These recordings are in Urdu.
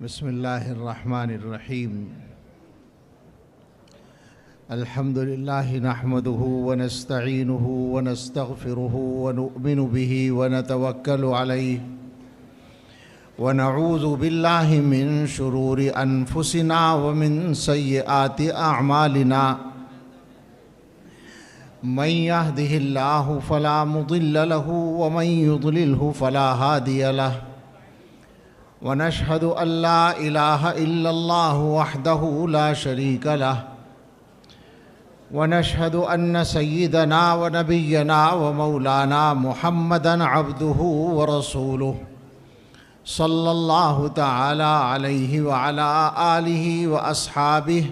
بسم الله الرحمن الرحيم. الحمد لله نحمده ونستعينه ونستغفره ونؤمن به ونتوكل عليه ونعوذ بالله من شرور أنفسنا ومن سيئات أعمالنا. من يهده الله فلا مضل له ومن يضلله فلا هادي له. ونشهد أن لا إله إلا الله وحده لا شريك له. ونشهد أن سيدنا ونبينا ومولانا محمدًا عبده ورسوله صلى الله تعالى عليه وعلى آله وأصحابه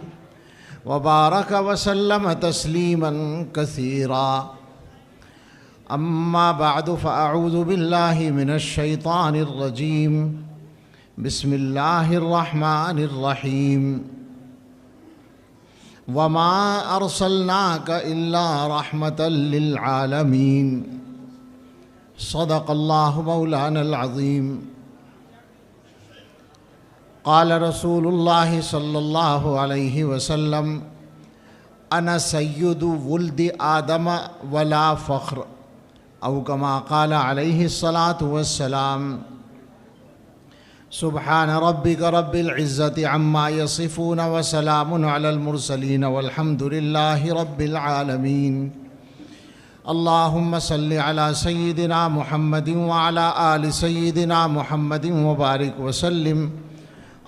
وبارك وسلم تسليمًا كثيرا. أما بعد فأعوذ بالله من الشيطان الرجيم. بسم الله الرحمن الرحيم. وما أرسلناك إلا رحمة للعالمين. صدق الله مولانا العظيم. قال رسول الله صلى الله عليه وسلم: أنا سيد ولد آدم ولا فخر، أو كما قال عليه الصلاة والسلام. سبحان ربك رب العزة عما يصفون وسلام على المرسلين والحمد لله رب العالمين. اللهم صل على سيدنا محمد وعلى آل سيدنا محمد وبارك وسلم.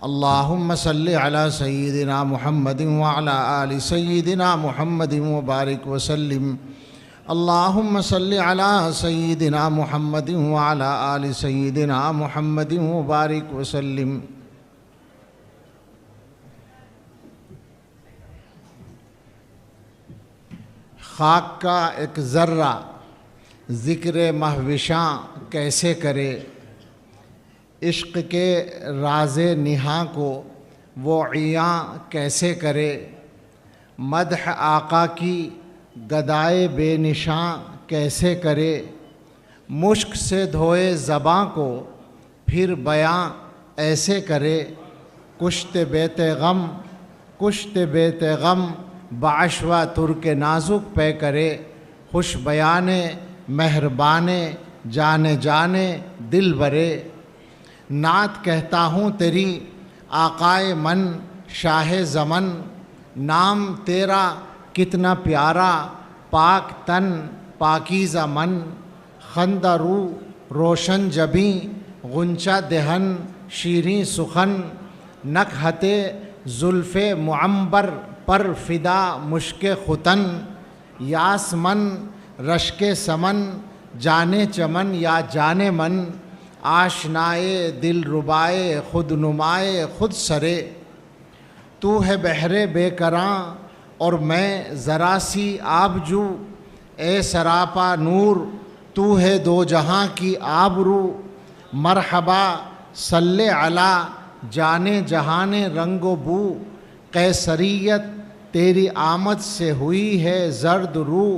اللهم صل على سيدنا محمد وعلى آل سيدنا محمد وبارك وسلم. اللهم صل على سيدنا محمد وعلى آل سيدنا محمد وبارك وسلم. خاک کا ایک ذرہ ذکر مہوشاں کیسے کرے، عشق کے راز نہاں کو وہ عیاں کیسے کرے، مدح آقا کی گدائے بے نشاں کیسے کرے، مشک سے دھوئے زباں کو پھر بیاں ایسے کرے، کشت بیت غم بعشوہ ترک نازک پہ کرے، خوش بیانے مہربانے جانے دل برے. نعت کہتا ہوں تیری آقائے من شاہ زمن، نام تیرا کتنا پیارا پاک تن پاکیزہ من، خندہ رو روشن جبیں غنچہ دہن شیریں سخن، نکہتے زلف معمبر پر فدا مشک ختن، یاس من رشک سمن جانے چمن یا جانے من، آشنائے دل ربائے خود نمائے خود سرے. تو ہے بحر بے کراں اور میں ذرا سی آبجو، اے سراپا نور تو ہے دو جہاں کی آبرو. مرحبا صلی علی جانے جہان رنگ و بو، قیصریت تیری آمد سے ہوئی ہے زرد رو.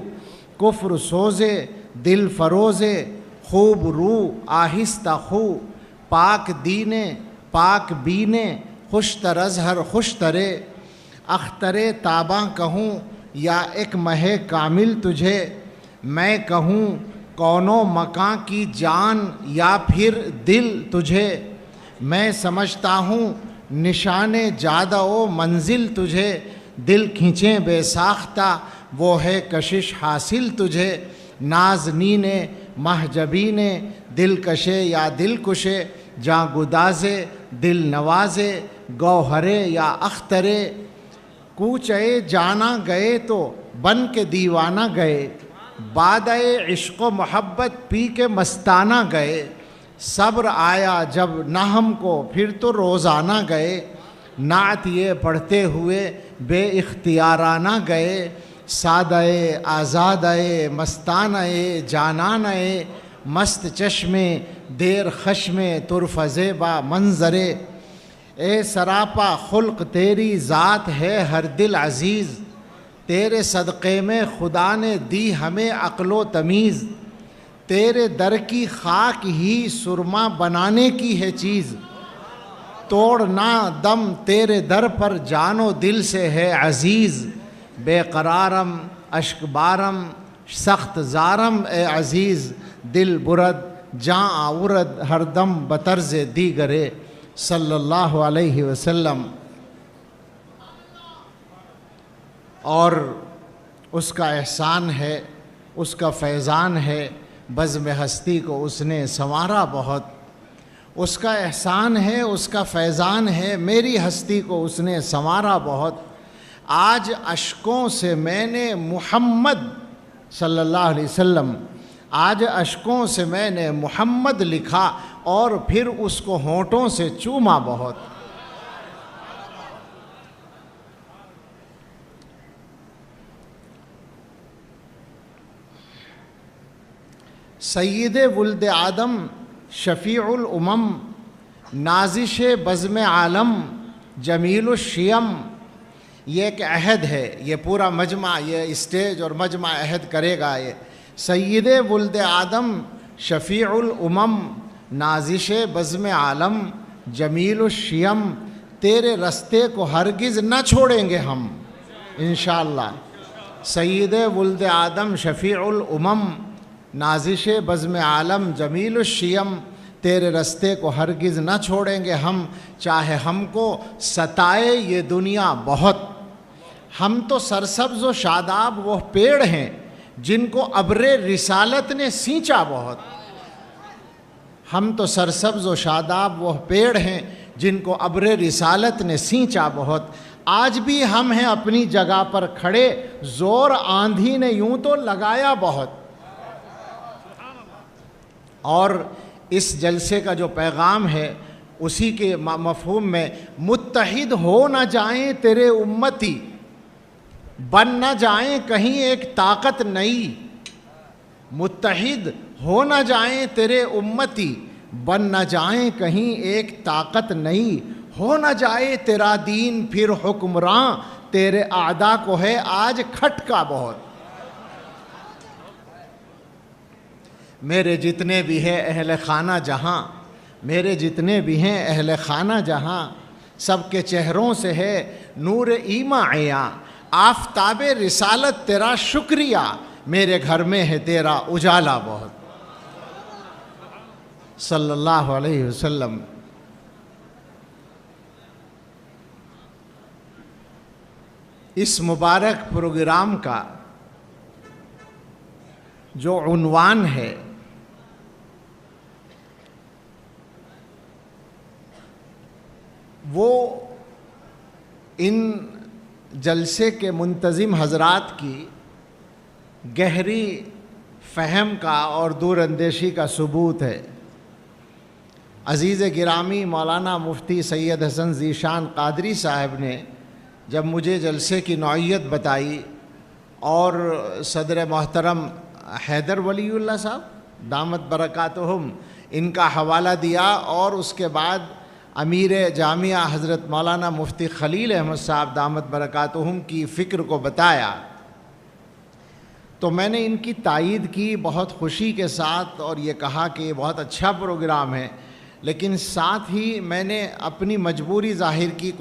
کفر سوزے دل فروزے خوب رو آہستہ خو، پاک دینے پاک بینے خوش تر ازہر خوش ترے. اخترے تاباں کہوں یا ایک مہ کامل تجھے، میں کہوں کونوں مکاں کی جان یا پھر دل تجھے. میں سمجھتا ہوں نشان جادہ و منزل تجھے، دل کھینچیں بے ساختہ وہ ہے کشش حاصل تجھے. نازنین محجبین دل کشے یا دل کشے، جاں گدازے دل نوازے گوہرے یا اخترے. کوچے جانا گئے تو بن کے دیوانہ گئے، بادئے عشق و محبت پی کے مستانہ گئے. صبر آیا جب نہ ہم کو پھر تو روزانہ گئے، نعت یہ پڑھتے ہوئے بے اختیارانہ گئے. سادئے آزادئے مستانئے جانانئے، مست چشمے دیر خشمے طرف زیبا منظرے. اے سراپا خلق تیری ذات ہے ہر دل عزیز، تیرے صدقے میں خدا نے دی ہمیں عقل و تمیز. تیرے در کی خاک ہی سرما بنانے کی ہے چیز، توڑنا دم تیرے در پر جان و دل سے ہے عزیز، بے قرارم اشک بارم سخت زارم اے عزیز، دل برد جاں آورد ہر دم بطرز دیگرے صلی اللہ علیہ وسلم۔ اور اس کا احسان ہے، اس کا فیضان ہے، بزم ہستی کو اس نے سنوارا بہت۔ اس کا احسان ہے، اس کا فیضان ہے، میری ہستی کو اس نے سنوارا بہت۔ آج اشکوں سے میں نے محمد صلی اللہ علیہ وسلم، آج اشکوں سے میں نے محمد لکھا اور پھر اس کو ہونٹوں سے چوما بہت۔ سید ولد آدم شفیع الامم نازش بزم عالم جمیل الشیم، یہ ایک عہد ہے، یہ پورا مجمع، یہ اسٹیج اور مجمع عہد کرے گا۔ یہ سید ولد آدم شفیع الامم نازش بزم عالم جمیل الشیم، تیرے رستے کو ہرگز نہ چھوڑیں گے ہم انشاءاللہ۔ سید ولد آدم شفیع الامم نازش بزم عالم جمیل الشیم، تیرے رستے کو ہرگز نہ چھوڑیں گے ہم، چاہے ہم کو ستائے یہ دنیا بہت۔ ہم تو سرسبز و شاداب وہ پیڑ ہیں جن کو ابر رسالت نے سینچا بہت۔ ہم تو سرسبز و شاداب وہ پیڑ ہیں جن کو ابر رسالت نے سینچا بہت۔ آج بھی ہم ہیں اپنی جگہ پر کھڑے، زور آندھی نے یوں تو لگایا بہت۔ اور اس جلسے کا جو پیغام ہے اسی کے مفہوم میں، متحد ہو نہ جائیں تیرے امتی، بن نہ جائیں کہیں ایک طاقت نئی۔ متحد ہو نہ جائیں تیرے امتی، بن نہ جائیں کہیں ایک طاقت نئی۔ ہو نہ جائے تیرا دین پھر حکمراں، تیرے اعداء کو ہے آج کھٹکا بہت۔ میرے جتنے بھی ہیں اہل خانہ جہاں، میرے جتنے بھی ہیں اہل خانہ جہاں، سب کے چہروں سے ہے نور ایماں عیاں۔ آفتاب رسالت تیرا شکریہ، میرے گھر میں ہے تیرا اجالا بہت۔ صلی اللہ علیہ وسلم۔ اس مبارک پروگرام کا جو عنوان ہے وہ ان جلسے کے منتظم حضرات کی گہری فہم کا اور دور اندیشی کا ثبوت ہے۔ عزیز گرامی مولانا مفتی سید حسن ذیشان قادری صاحب نے جب مجھے جلسے کی نوعیت بتائی اور صدر محترم حیدر ولی اللہ صاحب دامت برکاتہم ان کا حوالہ دیا، اور اس کے بعد امیر جامعہ حضرت مولانا مفتی خلیل احمد صاحب دامت برکاتہم کی فکر کو بتایا، تو میں نے ان کی تائید کی بہت خوشی کے ساتھ، اور یہ کہا کہ یہ بہت اچھا پروگرام ہے، لیکن ساتھ ہی میں نے اپنی مجبوری ظاہر کی،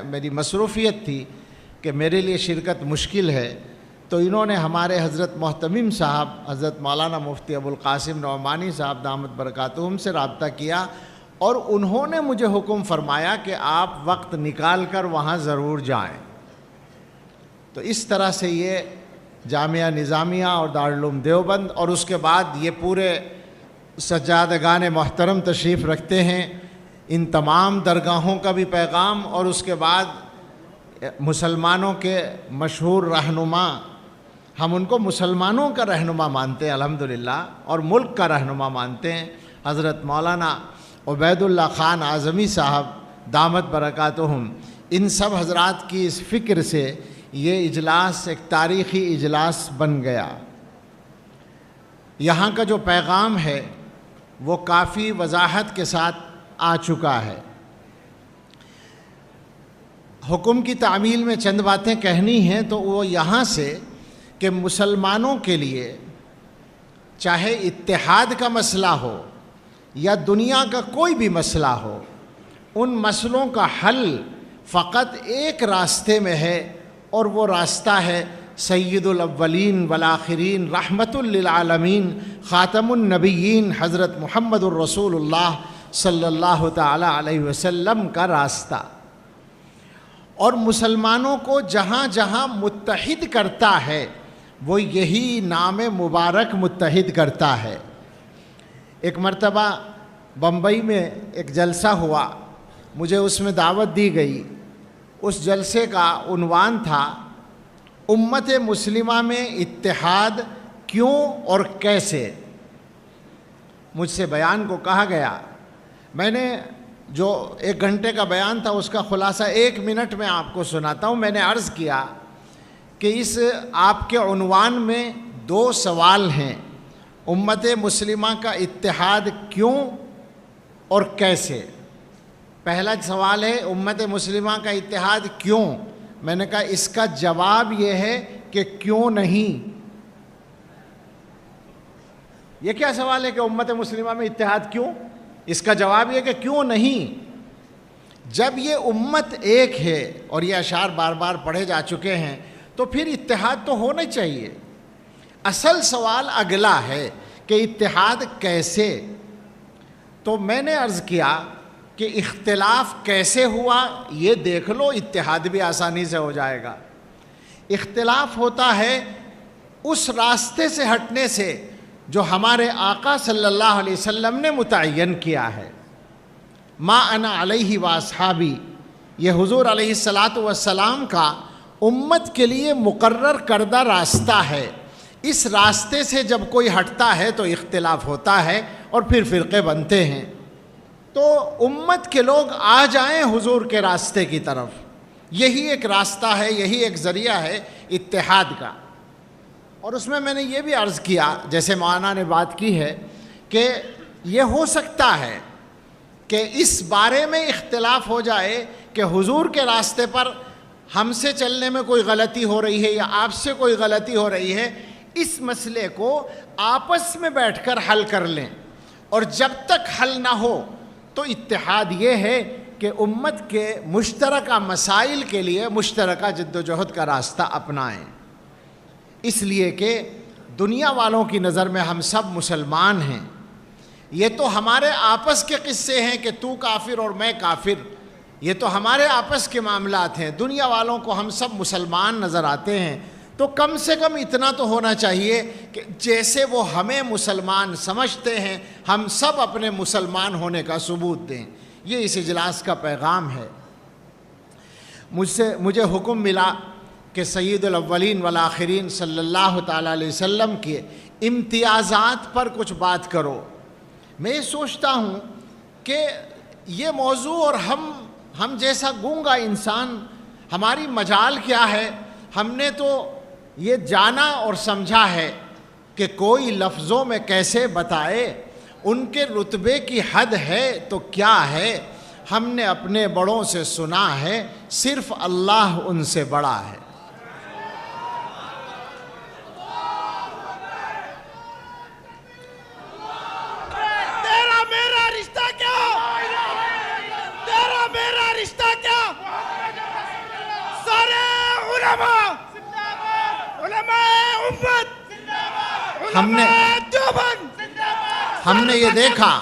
میری مصروفیت تھی کہ میرے لیے شرکت مشکل ہے، تو انہوں نے ہمارے حضرت محتمم صاحب حضرت مولانا مفتی ابو القاسم نعمانی صاحب دامت برکاتہم سے رابطہ کیا، اور انہوں نے مجھے حکم فرمایا کہ آپ وقت نکال کر وہاں ضرور جائیں۔ تو اس طرح سے یہ جامعہ نظامیہ اور دارالعلوم دیوبند، اور اس کے بعد یہ پورے سجادگان محترم تشریف رکھتے ہیں، ان تمام درگاہوں کا بھی پیغام، اور اس کے بعد مسلمانوں کے مشہور رہنما، ہم ان کو مسلمانوں کا رہنما مانتے ہیں الحمدللہ، اور ملک کا رہنما مانتے ہیں، حضرت مولانا عبید اللہ خان اعظمی صاحب دامت برکاتہم، ان سب حضرات کی اس فکر سے یہ اجلاس ایک تاریخی اجلاس بن گیا۔ یہاں کا جو پیغام ہے وہ کافی وضاحت کے ساتھ آ چکا ہے۔ حکم کی تعمیل میں چند باتیں کہنی ہیں، تو وہ یہاں سے کہ مسلمانوں کے لیے چاہے اتحاد کا مسئلہ ہو یا دنیا کا کوئی بھی مسئلہ ہو، ان مسئلوں کا حل فقط ایک راستے میں ہے، اور وہ راستہ ہے سید الاولین والآخرین، رحمت للعالمین، خاتم النبیین حضرت محمد الرسول اللہ صلی اللہ تعالی علیہ وسلم کا راستہ۔ اور مسلمانوں کو جہاں جہاں متحد کرتا ہے وہ یہی نام مبارک متحد کرتا ہے۔ ایک مرتبہ بمبئی میں ایک جلسہ ہوا، مجھے اس میں دعوت دی گئی۔ اس جلسے کا عنوان تھا امت مسلمہ میں اتحاد کیوں اور کیسے۔ مجھ سے بیان کو کہا گیا، میں نے جو 1 گھنٹے کا بیان تھا اس کا خلاصہ 1 منٹ میں آپ کو سناتا ہوں۔ میں نے عرض کیا کہ اس آپ کے عنوان میں 2 سوال ہیں، امت مسلمہ کا اتحاد کیوں اور کیسے۔ پہلا سوال ہے امت مسلمہ کا اتحاد کیوں۔ میں نے کہا اس کا جواب یہ ہے کہ کیوں نہیں۔ یہ کیا سوال ہے کہ امت مسلمہ میں اتحاد کیوں؟ اس کا جواب یہ کہ کیوں نہیں۔ جب یہ امت ایک ہے اور یہ اشعار بار بار پڑھے جا چکے ہیں تو پھر اتحاد تو ہونا چاہیے۔ اصل سوال اگلا ہے کہ اتحاد کیسے۔ تو میں نے عرض کیا کہ اختلاف کیسے ہوا یہ دیکھ لو، اتحاد بھی آسانی سے ہو جائے گا۔ اختلاف ہوتا ہے اس راستے سے ہٹنے سے جو ہمارے آقا صلی اللہ علیہ وسلم نے متعین کیا ہے۔ ما انا علیہ واصحابی، یہ حضور علیہ السلام کا امت کے لیے مقرر کردہ راستہ ہے۔ اس راستے سے جب کوئی ہٹتا ہے تو اختلاف ہوتا ہے اور پھر فرقے بنتے ہیں۔ تو امت کے لوگ آ جائیں حضور کے راستے کی طرف، یہی ایک راستہ ہے، یہی ایک ذریعہ ہے اتحاد کا۔ اور اس میں نے یہ بھی عرض کیا، جیسے مولانا نے بات کی ہے، کہ یہ ہو سکتا ہے کہ اس بارے میں اختلاف ہو جائے کہ حضور کے راستے پر ہم سے چلنے میں کوئی غلطی ہو رہی ہے یا آپ سے کوئی غلطی ہو رہی ہے، اس مسئلے کو آپس میں بیٹھ کر حل کر لیں۔ اور جب تک حل نہ ہو تو اتحاد یہ ہے کہ امت کے مشترکہ مسائل کے لیے مشترکہ جد و جہد کا راستہ اپنائیں۔ اس لیے کہ دنیا والوں کی نظر میں ہم سب مسلمان ہیں، یہ تو ہمارے آپس کے قصے ہیں کہ تو کافر اور میں کافر، یہ تو ہمارے آپس کے معاملات ہیں۔ دنیا والوں کو ہم سب مسلمان نظر آتے ہیں، تو کم سے کم اتنا تو ہونا چاہیے کہ جیسے وہ ہمیں مسلمان سمجھتے ہیں ہم سب اپنے مسلمان ہونے کا ثبوت دیں۔ یہ اس اجلاس کا پیغام ہے۔ مجھے حکم ملا کہ سید الاولین والآخرین صلی اللہ تعالیٰ علیہ وسلم کے امتیازات پر کچھ بات کرو۔ میں یہ سوچتا ہوں کہ یہ موضوع اور ہم جیسا گونگا انسان، ہماری مجال کیا ہے؟ ہم نے تو یہ جانا اور سمجھا ہے کہ کوئی لفظوں میں کیسے بتائے، ان کے رتبے کی حد ہے تو کیا ہے۔ ہم نے اپنے بڑوں سے سنا ہے صرف اللہ ان سے بڑا ہے۔ تیرا میرا رشتہ کیا؟ تیرا میرا رشتہ کیا؟ سارے علماء امت، ہم نے یہ دیکھا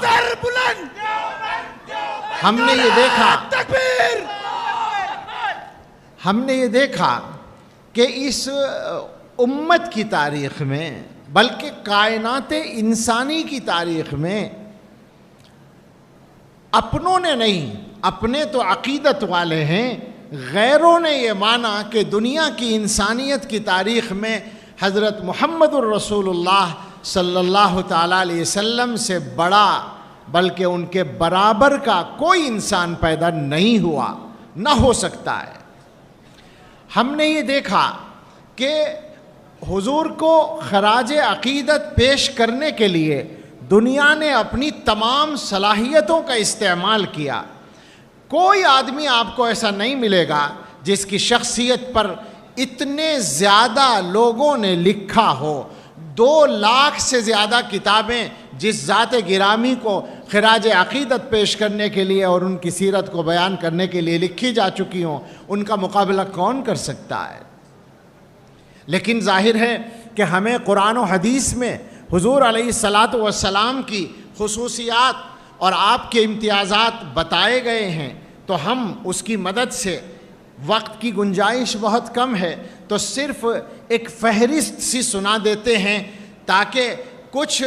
ہم نے یہ دیکھا کہ اس امت کی تاریخ میں، بلکہ کائنات انسانی کی تاریخ میں، اپنوں نے نہیں، اپنے تو عقیدت والے ہیں، غیروں نے یہ مانا کہ دنیا کی انسانیت کی تاریخ میں حضرت محمد الرسول اللہ صلی اللہ تعالیٰ علیہ وسلم سے بڑا بلکہ ان کے برابر کا کوئی انسان پیدا نہیں ہوا، نہ ہو سکتا ہے۔ ہم نے یہ دیکھا کہ حضور کو خراج عقیدت پیش کرنے کے لیے دنیا نے اپنی تمام صلاحیتوں کا استعمال کیا۔ کوئی آدمی آپ کو ایسا نہیں ملے گا جس کی شخصیت پر اتنے زیادہ لوگوں نے لکھا ہو۔ 2 لاکھ سے زیادہ کتابیں جس ذات گرامی کو خراج عقیدت پیش کرنے کے لیے اور ان کی سیرت کو بیان کرنے کے لیے لکھی جا چکی ہوں، ان کا مقابلہ کون کر سکتا ہے؟ لیکن ظاہر ہے کہ ہمیں قرآن و حدیث میں حضور علیہ الصلاۃ والسلام کی خصوصیات اور آپ کے امتیازات بتائے گئے ہیں، تو ہم اس کی مدد سے، وقت کی گنجائش بہت کم ہے تو صرف ایک فہرست سی سنا دیتے ہیں تاکہ کچھ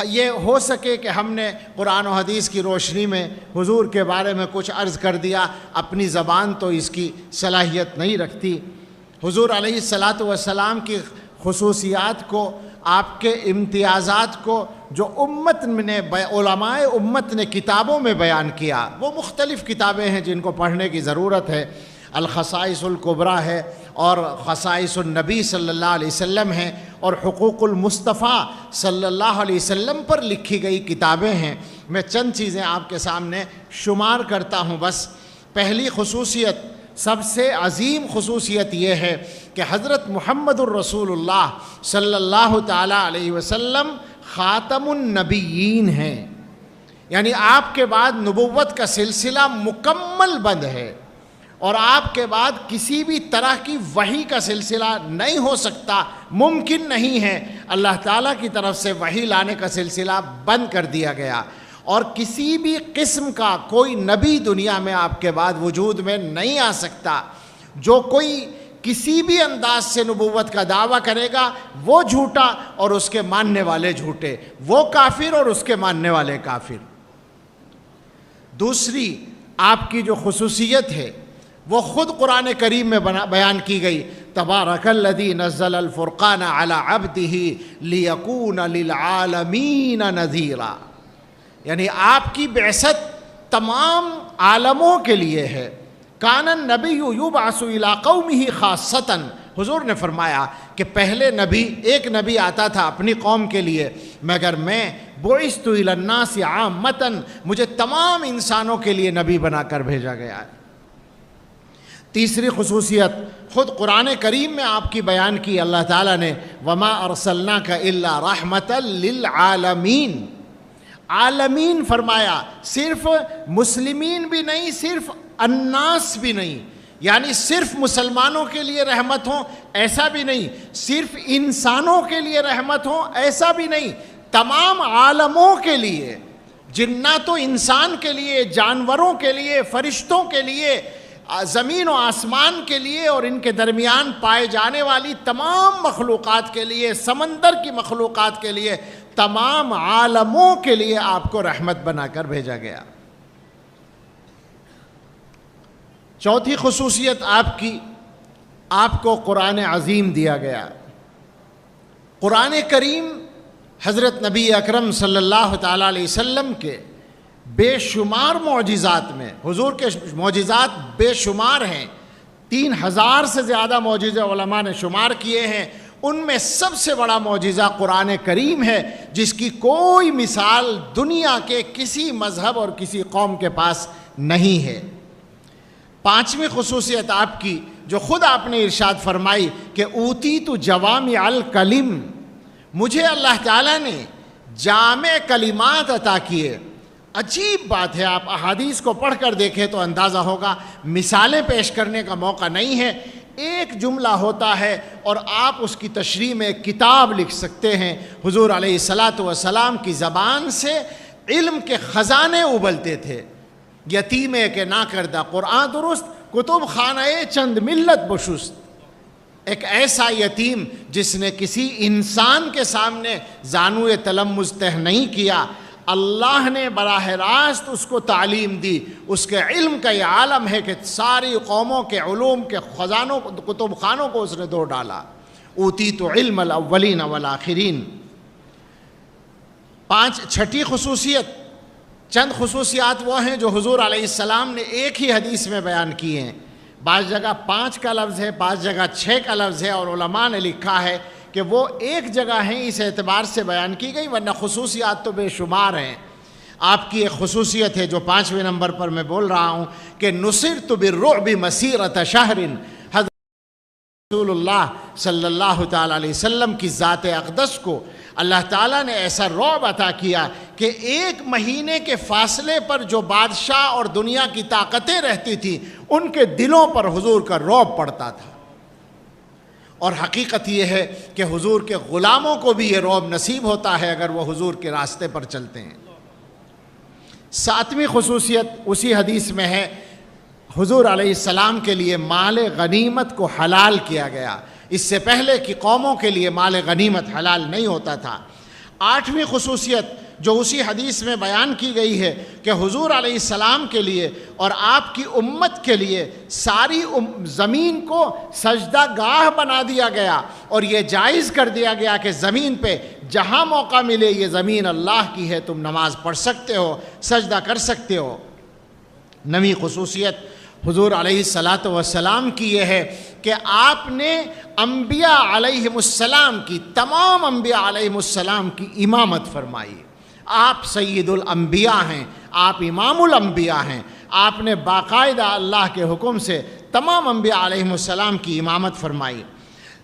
یہ ہو سکے کہ ہم نے قرآن و حدیث کی روشنی میں حضور کے بارے میں کچھ عرض کر دیا، اپنی زبان تو اس کی صلاحیت نہیں رکھتی۔ حضور علیہ الصلاۃ والسلام کی خصوصیات کو، آپ کے امتیازات کو جو امت نے، علماء امت نے کتابوں میں بیان کیا، وہ مختلف کتابیں ہیں جن کو پڑھنے کی ضرورت ہے۔ الخصائص الکبریٰ ہے، اور خصائص النبی صلی اللہ علیہ وسلم ہیں، اور حقوق المصطفیٰ صلی اللہ علیہ وسلم پر لکھی گئی کتابیں ہیں۔ میں چند چیزیں آپ کے سامنے شمار کرتا ہوں بس۔ پہلی خصوصیت، سب سے عظیم خصوصیت یہ ہے کہ حضرت محمد الرسول اللہ صلی اللہ تعالیٰ علیہ وسلم خاتم النبیین ہیں، یعنی آپ کے بعد نبوت کا سلسلہ مکمل بند ہے، اور آپ کے بعد کسی بھی طرح کی وحی کا سلسلہ نہیں ہو سکتا، ممکن نہیں ہے۔ اللہ تعالیٰ کی طرف سے وحی لانے کا سلسلہ بند کر دیا گیا، اور کسی بھی قسم کا کوئی نبی دنیا میں آپ کے بعد وجود میں نہیں آ سکتا۔ جو کوئی کسی بھی انداز سے نبوت کا دعویٰ کرے گا وہ جھوٹا اور اس کے ماننے والے جھوٹے، وہ کافر اور اس کے ماننے والے کافر۔ دوسری آپ کی جو خصوصیت ہے وہ خود قرآن کریم میں بیان کی گئی۔ تبارک الذی نزل الفرقان علی عبدہ لیکون للعالمین نذیرا، یعنی آپ کی بعثت تمام عالموں کے لیے ہے۔ کان النبی یبعث الی قومہ خاصۃ، حضور نے فرمایا کہ پہلے نبی، ایک نبی آتا تھا اپنی قوم کے لیے، مگر میں بعثت الی الناس عامۃ، مجھے تمام انسانوں کے لیے نبی بنا کر بھیجا گیا ہے۔ تیسری خصوصیت خود قرآن کریم میں آپ کی بیان کی اللہ تعالیٰ نے، وما ارسلناک الا رحمۃ للعالمین، عالمین فرمایا، صرف مسلمین بھی نہیں، صرف الناس بھی نہیں، یعنی صرف مسلمانوں کے لیے رحمت ہوں ایسا بھی نہیں، صرف انسانوں کے لیے رحمت ہوں ایسا بھی نہیں، تمام عالموں کے لیے، جنات و انسان کے لیے، جانوروں کے لیے، فرشتوں کے لیے، زمین و آسمان کے لیے، اور ان کے درمیان پائے جانے والی تمام مخلوقات کے لیے، سمندر کی مخلوقات کے لیے، تمام عالموں کے لیے آپ کو رحمت بنا کر بھیجا گیا۔ چوتھی خصوصیت آپ کی، آپ کو قرآن عظیم دیا گیا۔ قرآن کریم حضرت نبی اکرم صلی اللہ تعالیٰ علیہ وسلم کے بے شمار معجزات میں، حضور کے معجزات بے شمار ہیں، 3000 سے زیادہ معجزے علماء نے شمار کیے ہیں، ان میں سب سے بڑا معجزہ قرآن کریم ہے، جس کی کوئی مثال دنیا کے کسی مذہب اور کسی قوم کے پاس نہیں ہے۔ پانچویں خصوصیت آپ کی، جو خود آپ نے ارشاد فرمائی کہ اوتیت جوامع الکلم، مجھے اللہ تعالیٰ نے جامع کلمات عطا کیے۔ عجیب بات ہے، آپ احادیث کو پڑھ کر دیکھیں تو اندازہ ہوگا، مثالیں پیش کرنے کا موقع نہیں ہے، ایک جملہ ہوتا ہے اور آپ اس کی تشریح میں ایک کتاب لکھ سکتے ہیں۔ حضور علیہ الصلاۃ والسلام کی زبان سے علم کے خزانے ابلتے تھے۔ یتیم کہ نہ کردہ قرآن درست، کتب خانہ چند ملت بشست، ایک ایسا یتیم جس نے کسی انسان کے سامنے زانوئے تلمذ تہ نہیں کیا، اللہ نے براہ راست اس کو تعلیم دی، اس کے علم کا یہ عالم ہے کہ ساری قوموں کے علوم کے خزانوں، کتب خانوں کو اس نے دو ڈالا۔ اوتیت علم الاولین والآخرین۔ چھٹی خصوصیت، چند خصوصیات وہ ہیں جو حضور علیہ السلام نے ایک ہی حدیث میں بیان کی ہیں، بعض جگہ 5 کا لفظ ہے، بعض جگہ 6 کا لفظ ہے، اور علماء نے لکھا ہے کہ وہ ایک جگہ ہیں اس اعتبار سے بیان کی گئی، ورنہ خصوصیات تو بے شمار ہیں۔ آپ کی ایک خصوصیت ہے جو 5ویں نمبر پر میں بول رہا ہوں کہ نصرت بالرعب مسیرۃ شہر، رسول اللہ صلی اللہ تعالیٰ علیہ وسلم کی ذات اقدس کو اللہ تعالیٰ نے ایسا رعب عطا کیا کہ 1 مہینے کے فاصلے پر جو بادشاہ اور دنیا کی طاقتیں رہتی تھیں ان کے دلوں پر حضور کا رعب پڑتا تھا. اور حقیقت یہ ہے کہ حضور کے غلاموں کو بھی یہ رعب نصیب ہوتا ہے اگر وہ حضور کے راستے پر چلتے ہیں. 7ویں خصوصیت اسی حدیث میں ہے، حضور علیہ السلام کے لیے مال غنیمت کو حلال کیا گیا. اس سے پہلے کی قوموں کے لیے مال غنیمت حلال نہیں ہوتا تھا. 8ویں خصوصیت جو اسی حدیث میں بیان کی گئی ہے کہ حضور علیہ السلام کے لیے اور آپ کی امت کے لیے ساری زمین کو سجدہ گاہ بنا دیا گیا اور یہ جائز کر دیا گیا کہ زمین پہ جہاں موقع ملے یہ زمین اللہ کی ہے، تم نماز پڑھ سکتے ہو، سجدہ کر سکتے ہو. 9ویں خصوصیت حضور علیہ السلام کی یہ ہے کہ آپ نے انبیاء علیہم السلام کی، تمام انبیاء علیہم السلام کی امامت فرمائی. آپ سید الانبیاء ہیں، آپ امام الانبیاء ہیں. آپ نے باقاعدہ اللہ کے حکم سے تمام انبیاء علیہم السلام کی امامت فرمائی.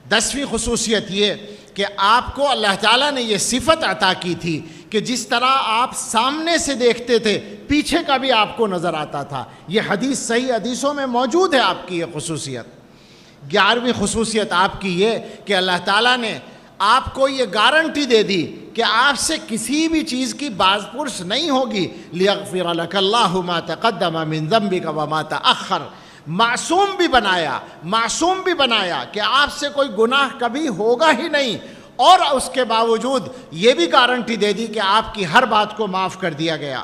10ویں خصوصیت یہ کہ آپ کو اللہ تعالیٰ نے یہ صفت عطا کی تھی کہ جس طرح آپ سامنے سے دیکھتے تھے پیچھے کا بھی آپ کو نظر آتا تھا. یہ حدیث صحیح حدیثوں میں موجود ہے آپ کی یہ خصوصیت. 11ویں خصوصیت آپ کی یہ کہ اللہ تعالیٰ نے آپ کو یہ گارنٹی دے دی کہ آپ سے کسی بھی چیز کی باز پرس نہیں ہوگی. لِيَغْفِرَ لَكَ اللَّهُ مَا تَقَدَّمَ مِن ذَنبِكَ وَمَا تَأَخَّرَ. معصوم بھی بنایا کہ آپ سے کوئی گناہ کبھی ہوگا ہی نہیں، اور اس کے باوجود یہ بھی گارنٹی دے دی کہ آپ کی ہر بات کو معاف کر دیا گیا.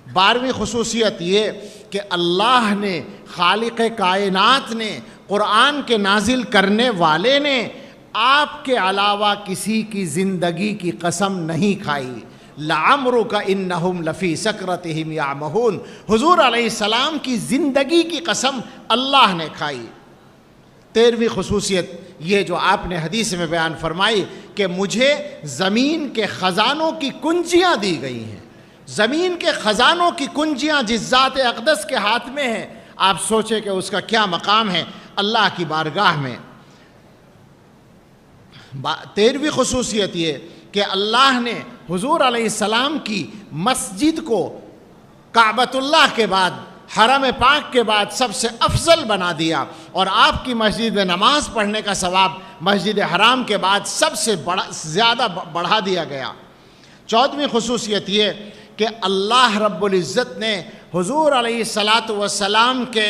12ویں خصوصیت یہ کہ اللہ نے، خالق کائنات نے، قرآن کے نازل کرنے والے نے آپ کے علاوہ کسی کی زندگی کی قسم نہیں کھائی. لَعَمْرُكَ إِنَّهُمْ لَفِي سَكْرَتِهِمْ يَعْمَهُونَ. حضور علیہ السلام کی زندگی کی قسم اللہ نے کھائی. 13ویں خصوصیت یہ جو آپ نے حدیث میں بیان فرمائی کہ مجھے زمین کے خزانوں کی کنجیاں دی گئی ہیں. زمین کے خزانوں کی کنجیاں جس ذات اقدس کے ہاتھ میں ہیں، آپ سوچیں کہ اس کا کیا مقام ہے اللہ کی بارگاہ میں. 13ویں خصوصیت یہ کہ اللہ نے حضور علیہ السلام کی مسجد کو کعبۃ اللہ کے بعد، حرم پاک کے بعد سب سے افضل بنا دیا، اور آپ کی مسجد میں نماز پڑھنے کا ثواب مسجد حرام کے بعد سب سے زیادہ بڑھا دیا گیا. 14ویں خصوصیت یہ کہ اللہ رب العزت نے حضور علیہ السلام کے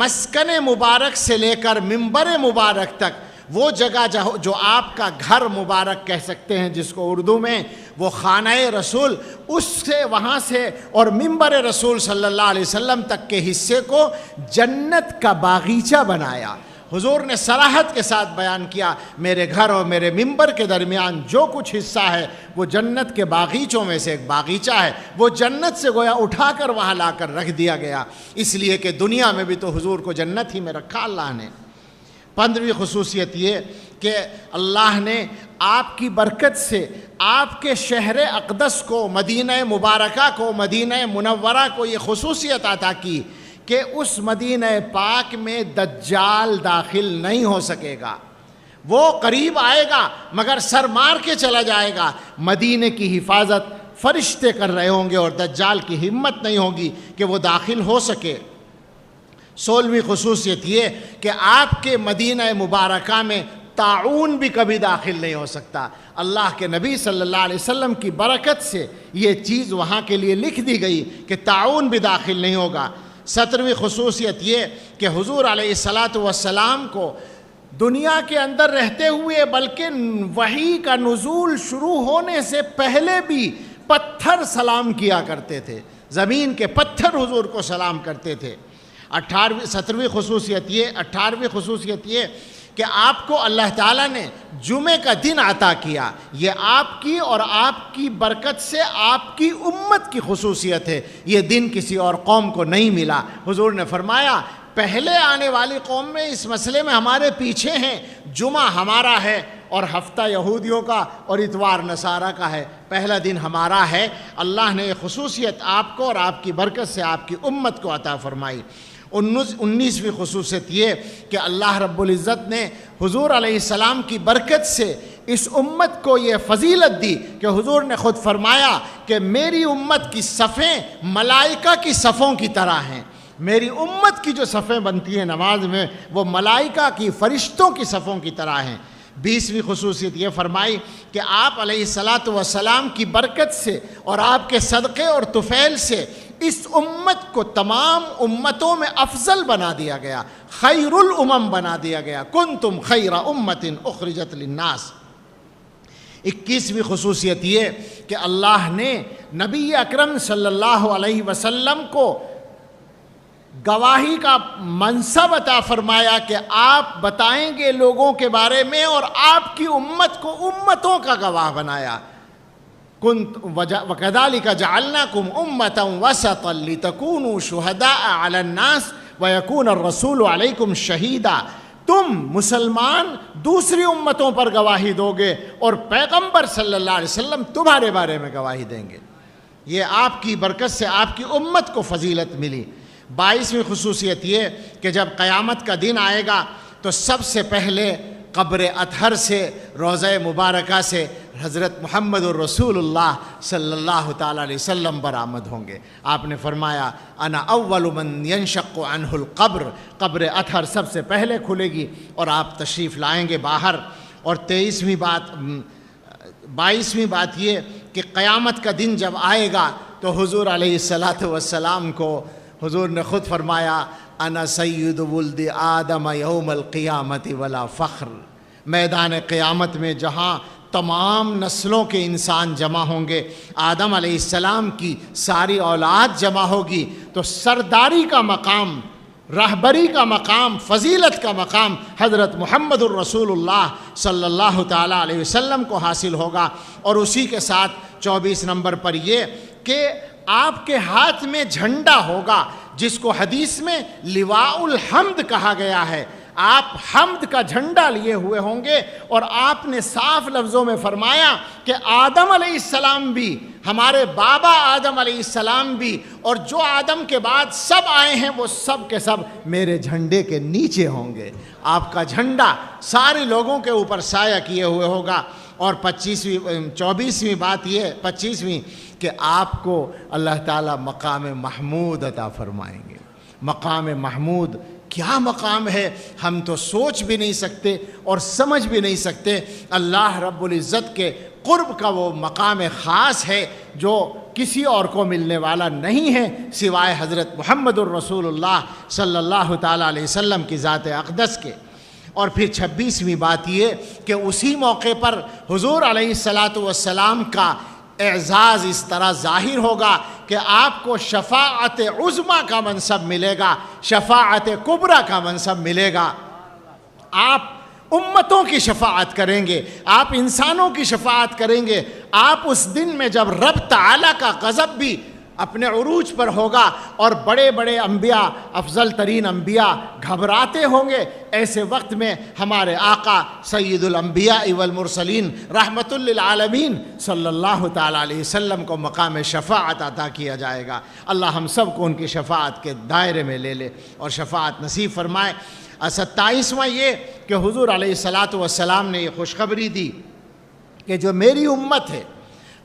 مسکن مبارک سے لے کر منبر مبارک تک، وہ جگہ جو آپ کا گھر مبارک کہہ سکتے ہیں جس کو اردو میں، وہ خانہ رسول، اس سے وہاں سے اور منبر رسول صلی اللہ علیہ وسلم تک کے حصے کو جنت کا باغیچہ بنایا. حضور نے صراحت کے ساتھ بیان کیا میرے گھر اور میرے منبر کے درمیان جو کچھ حصہ ہے وہ جنت کے باغیچوں میں سے ایک باغیچہ ہے. وہ جنت سے گویا اٹھا کر وہاں لا کر رکھ دیا گیا، اس لیے کہ دنیا میں بھی تو حضور کو جنت ہی میں رکھا اللہ نے. 15ویں خصوصیت یہ کہ اللہ نے آپ کی برکت سے آپ کے شہر اقدس کو، مدینہ مبارکہ کو، مدینہ منورہ کو یہ خصوصیت عطا کی کہ اس مدینہ پاک میں دجال داخل نہیں ہو سکے گا. وہ قریب آئے گا مگر سر مار کے چلا جائے گا. مدینے کی حفاظت فرشتے کر رہے ہوں گے اور دجال کی ہمت نہیں ہوگی کہ وہ داخل ہو سکے. 16ویں خصوصیت یہ کہ آپ کے مدینہ مبارکہ میں طاعون بھی کبھی داخل نہیں ہو سکتا. اللہ کے نبی صلی اللہ علیہ وسلم کی برکت سے یہ چیز وہاں کے لیے لکھ دی گئی کہ طاعون بھی داخل نہیں ہوگا. 17ویں خصوصیت یہ کہ حضور علیہ السلام کو دنیا کے اندر رہتے ہوئے بلکہ وحی کا نزول شروع ہونے سے پہلے بھی پتھر سلام کیا کرتے تھے، زمین کے پتھر حضور کو سلام کرتے تھے. 18ویں خصوصیت یہ کہ آپ کو اللہ تعالیٰ نے جمعے کا دن عطا کیا. یہ آپ کی اور آپ کی برکت سے آپ کی امت کی خصوصیت ہے. یہ دن کسی اور قوم کو نہیں ملا. حضور نے فرمایا پہلے آنے والی قوم میں اس مسئلے میں ہمارے پیچھے ہیں. جمعہ ہمارا ہے اور ہفتہ یہودیوں کا اور اتوار نصارہ کا ہے، پہلا دن ہمارا ہے. اللہ نے یہ خصوصیت آپ کو اور آپ کی برکت سے آپ کی امت کو عطا فرمائی. 19ویں خصوصیت یہ کہ اللہ رب العزت نے حضور علیہ السلام کی برکت سے اس امت کو یہ فضیلت دی کہ حضور نے خود فرمایا کہ میری امت کی صفیں ملائکہ کی صفوں کی طرح ہیں. میری امت کی جو صفیں بنتی ہیں نماز میں وہ ملائکہ کی فرشتوں کی صفوں کی طرح ہیں. 20ویں خصوصیت یہ فرمائی کہ آپ علیہ الصلاۃ والسلام کی برکت سے اور آپ کے صدقے اور طفیل سے اس امت کو تمام امتوں میں افضل بنا دیا گیا, خیر الامم بنا دیا گیا. کنتم خیر امت اخرجت للناس. 21ویں خصوصیت یہ کہ اللہ نے نبی اکرم صلی اللہ علیہ وسلم کو گواہی کا منصب عطا فرمایا کہ آپ بتائیں گے لوگوں کے بارے میں, اور آپ کی امت کو امتوں کا گواہ بنایا. وَكَذَلِكَ جَعَلْنَاكُمْ أُمَّةً وَسَطًا لِتَكُونُوا شُهَدَاءَ عَلَى النَّاسِ وَيَكُونَ الرَّسُولُ عَلَيْكُمْ شَهِيدًا. تم مسلمان دوسری امتوں پر گواہی دو گے اور پیغمبر صلی اللہ علیہ وسلم تمہارے بارے میں گواہی دیں گے. یہ آپ کی برکت سے آپ کی امت کو فضیلت ملی. 22ویں خصوصیت یہ کہ جب قیامت کا دن آئے گا تو سب سے پہلے قبر اطہر سے, روضہ مبارکہ سے حضرت محمد الرسول اللہ صلی اللہ تعالیٰ علیہ وسلم برآمد ہوں گے. آپ نے فرمایا انا اول من ينشق عنہ القبر, قبر اطہر سب سے پہلے کھلے گی اور آپ تشریف لائیں گے باہر. اور 22ویں بات یہ کہ قیامت کا دن جب آئے گا تو حضور علیہ الصلاۃ والسلام کو حضور نے خود فرمایا انا سید ولد آدم یوم القیامت ولا فخر. میدان قیامت میں جہاں تمام نسلوں کے انسان جمع ہوں گے, آدم علیہ السلام کی ساری اولاد جمع ہوگی, تو سرداری کا مقام, رہبری کا مقام, فضیلت کا مقام حضرت محمد الرسول اللہ صلی اللہ تعالیٰ علیہ وسلم کو حاصل ہوگا. اور اسی کے ساتھ 24 نمبر پر یہ کہ آپ کے ہاتھ میں جھنڈا ہوگا جس کو حدیث میں لواء الحمد کہا گیا ہے. آپ حمد کا جھنڈا لیے ہوئے ہوں گے, اور آپ نے صاف لفظوں میں فرمایا کہ آدم علیہ السلام بھی, ہمارے بابا آدم علیہ السلام بھی, اور جو آدم کے بعد سب آئے ہیں وہ سب کے سب میرے جھنڈے کے نیچے ہوں گے. آپ کا جھنڈا سارے لوگوں کے اوپر سایہ کیے ہوئے ہوگا. اور 24ویں بات یہ 25ویں کہ آپ کو اللہ تعالیٰ مقام محمود عطا فرمائیں گے. مقام محمود کیا مقام ہے, ہم تو سوچ بھی نہیں سکتے اور سمجھ بھی نہیں سکتے. اللہ رب العزت کے قرب کا وہ مقام خاص ہے جو کسی اور کو ملنے والا نہیں ہے سوائے حضرت محمد الرسول اللہ صلی اللہ تعالیٰ علیہ وسلم کی ذات اقدس کے. اور پھر 26ویں بات یہ کہ اسی موقع پر حضور علیہ الصلاۃ والسلام کا اعزاز اس طرح ظاہر ہوگا کہ آپ کو شفاعت عظمیٰ کا منصب ملے گا, شفاعت کبریٰ کا منصب ملے گا. آپ امتوں کی شفاعت کریں گے, آپ انسانوں کی شفاعت کریں گے. آپ اس دن میں جب رب تعالیٰ کا غضب بھی اپنے عروج پر ہوگا اور بڑے بڑے انبیاء, افضل ترین انبیاء گھبراتے ہوں گے, ایسے وقت میں ہمارے آقا سید الانبیاء والمرسلین رحمت للعالمین صلی اللہ تعالیٰ علیہ وسلم کو مقام شفاعت عطا کیا جائے گا. اللہ ہم سب کو ان کی شفاعت کے دائرے میں لے لے اور شفاعت نصیب فرمائے. 27واں یہ کہ حضور علیہ الصلاۃ والسلام نے یہ خوشخبری دی کہ جو میری امت ہے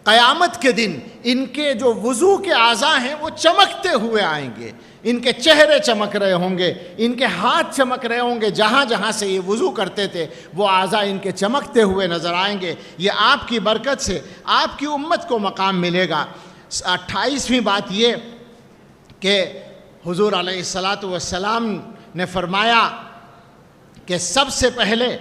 قیامت کے دن ان کے جو وضو کے اعضاء ہیں وہ چمکتے ہوئے آئیں گے. ان کے چہرے چمک رہے ہوں گے, ان کے ہاتھ چمک رہے ہوں گے, جہاں جہاں سے یہ وضو کرتے تھے وہ اعضاء ان کے چمکتے ہوئے نظر آئیں گے. یہ آپ کی برکت سے آپ کی امت کو مقام ملے گا. 28ویں بات یہ کہ حضور علیہ الصلاۃ والسلام نے فرمایا کہ سب سے پہلے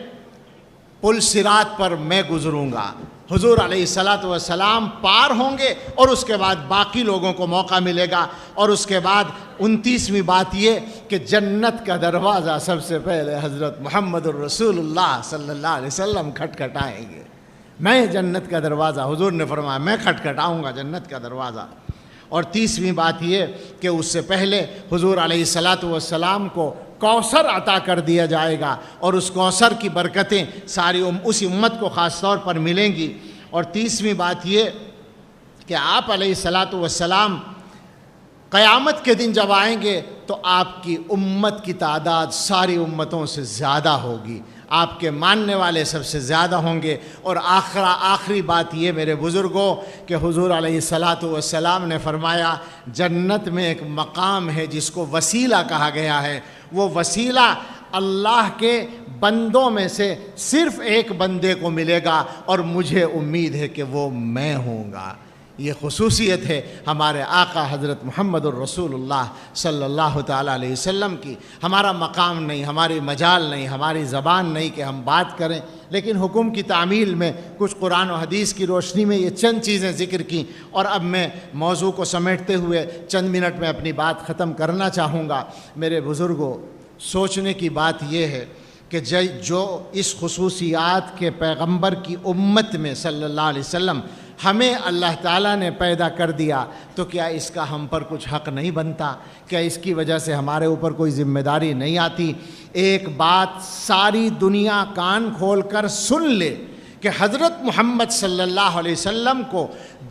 پل صراط پر میں گزروں گا. حضور علیہ الصلاۃ والسلام پار ہوں گے اور اس کے بعد باقی لوگوں کو موقع ملے گا. اور اس کے بعد 29ویں بات یہ کہ جنت کا دروازہ سب سے پہلے حضرت محمد الرسول اللہ صلی اللہ علیہ وسلم کھٹکھٹائیں گے. میں جنت کا دروازہ, حضور نے فرمایا میں کھٹکھٹاؤں گا جنت کا دروازہ. اور 30ویں بات یہ کہ اس سے پہلے حضور علیہ الصلاۃ والسلام کو کوثر عطا کر دیا جائے گا, اور اس کوثر کی برکتیں ساری اس امت کو خاص طور پر ملیں گی. اور 30ویں بات یہ کہ آپ علیہ الصلاۃ والسلام قیامت کے دن جب آئیں گے تو آپ کی امت کی تعداد ساری امتوں سے زیادہ ہوگی، آپ کے ماننے والے سب سے زیادہ ہوں گے۔ اور آخری بات یہ میرے بزرگوں کہ حضور علیہ الصلاۃ والسلام نے فرمایا جنت میں ایک مقام ہے جس کو وسیلہ کہا گیا ہے، وہ وسیلہ اللہ کے بندوں میں سے صرف ایک بندے کو ملے گا، اور مجھے امید ہے کہ وہ میں ہوں گا۔ یہ خصوصیت ہے ہمارے آقا حضرت محمد الرسول اللہ صلی اللہ تعالیٰ علیہ وسلم کی۔ ہمارا مقام نہیں، ہماری مجال نہیں، ہماری زبان نہیں کہ ہم بات کریں، لیکن حکم کی تعمیل میں کچھ قرآن و حدیث کی روشنی میں یہ چند چیزیں ذکر کیں، اور اب میں موضوع کو سمیٹتے ہوئے چند منٹ میں اپنی بات ختم کرنا چاہوں گا۔ میرے بزرگوں، سوچنے کی بات یہ ہے کہ جو اس خصوصیات کے پیغمبر کی امت میں صلی اللہ علیہ وسلم ہمیں اللہ تعالیٰ نے پیدا کر دیا، تو کیا اس کا ہم پر کچھ حق نہیں بنتا؟ کیا اس کی وجہ سے ہمارے اوپر کوئی ذمہ داری نہیں آتی؟ ایک بات ساری دنیا کان کھول کر سن لے کہ حضرت محمد صلی اللہ علیہ وسلم کو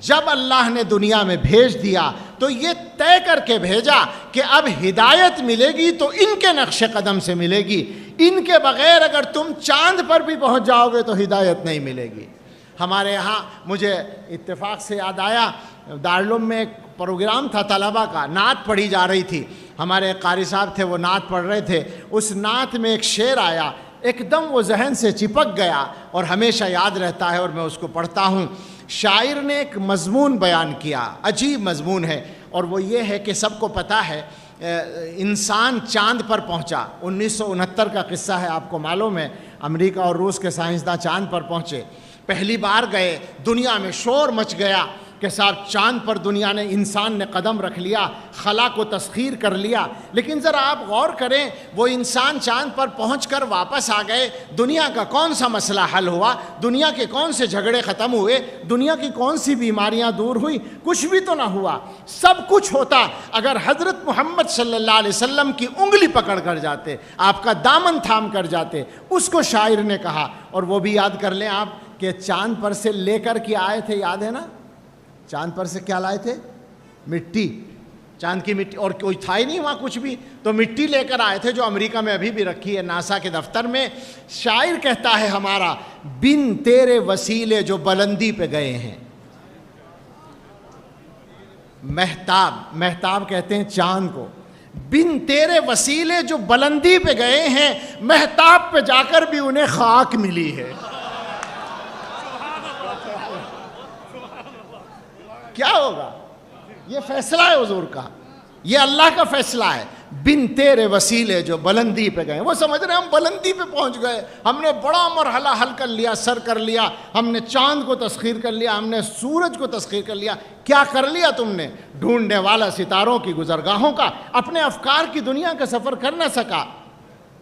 جب اللہ نے دنیا میں بھیج دیا تو یہ طے کر کے بھیجا کہ اب ہدایت ملے گی تو ان کے نقش قدم سے ملے گی، ان کے بغیر اگر تم چاند پر بھی پہنچ جاؤ گے تو ہدایت نہیں ملے گی۔ ہمارے ہاں مجھے اتفاق سے یاد آیا، دارالعلوم میں ایک پروگرام تھا طلبہ کا، نعت پڑھی جا رہی تھی، ہمارے قاری صاحب تھے وہ نعت پڑھ رہے تھے، اس نعت میں ایک شعر آیا، ایک دم وہ ذہن سے چپک گیا اور ہمیشہ یاد رہتا ہے اور میں اس کو پڑھتا ہوں۔ شاعر نے ایک مضمون بیان کیا، عجیب مضمون ہے، اور وہ یہ ہے کہ سب کو پتہ ہے انسان چاند پر پہنچا، 1969 کا قصہ ہے، آپ کو معلوم ہے امریکہ اور روس کے سائنسداں چاند پر پہنچے، پہلی بار گئے، دنیا میں شور مچ گیا کہ صاحب چاند پر دنیا نے، انسان نے قدم رکھ لیا، خلا کو تسخیر کر لیا، لیکن ذرا آپ غور کریں وہ انسان چاند پر پہنچ کر واپس آ گئے، دنیا کا کون سا مسئلہ حل ہوا؟ دنیا کے کون سے جھگڑے ختم ہوئے؟ دنیا کی کون سی بیماریاں دور ہوئی؟ کچھ بھی تو نہ ہوا۔ سب کچھ ہوتا اگر حضرت محمد صلی اللہ علیہ وسلم کی انگلی پکڑ کر جاتے، آپ کا دامن تھام کر جاتے۔ اس کو شاعر نے کہا، اور وہ بھی یاد کر لیں آپ کہ چاند پر سے لے کر کے آئے تھے، یاد ہے نا؟ چاند پر سے کیا لائے تھے؟ مٹی، چاند کی مٹی، اور کوئی تھا ہی نہیں وہاں کچھ بھی، تو مٹی لے کر آئے تھے جو امریکہ میں ابھی بھی رکھی ہے ناسا کے دفتر میں۔ شاعر کہتا ہے ہمارا، بن تیرے وسیلے جو بلندی پہ گئے ہیں، مہتاب، مہتاب کہتے ہیں چاند کو، بن تیرے وسیلے جو بلندی پہ گئے ہیں، مہتاب پہ جا کر بھی انہیں خاک ملی ہے۔ کیا ہوگا؟ یہ فیصلہ ہے حضور کا، یہ اللہ کا فیصلہ ہے۔ بن تیرے وسیلے جو بلندی پہ گئے، وہ سمجھ رہے ہیں ہم بلندی پہ پہنچ گئے، ہم نے بڑا مرحلہ حل کر لیا، سر کر لیا، ہم نے چاند کو تسخیر کر لیا، ہم نے سورج کو تسخیر کر لیا۔ کیا کر لیا تم نے؟ ڈھونڈنے والا ستاروں کی گزرگاہوں کا، اپنے افکار کی دنیا کا سفر کر نہ سکا،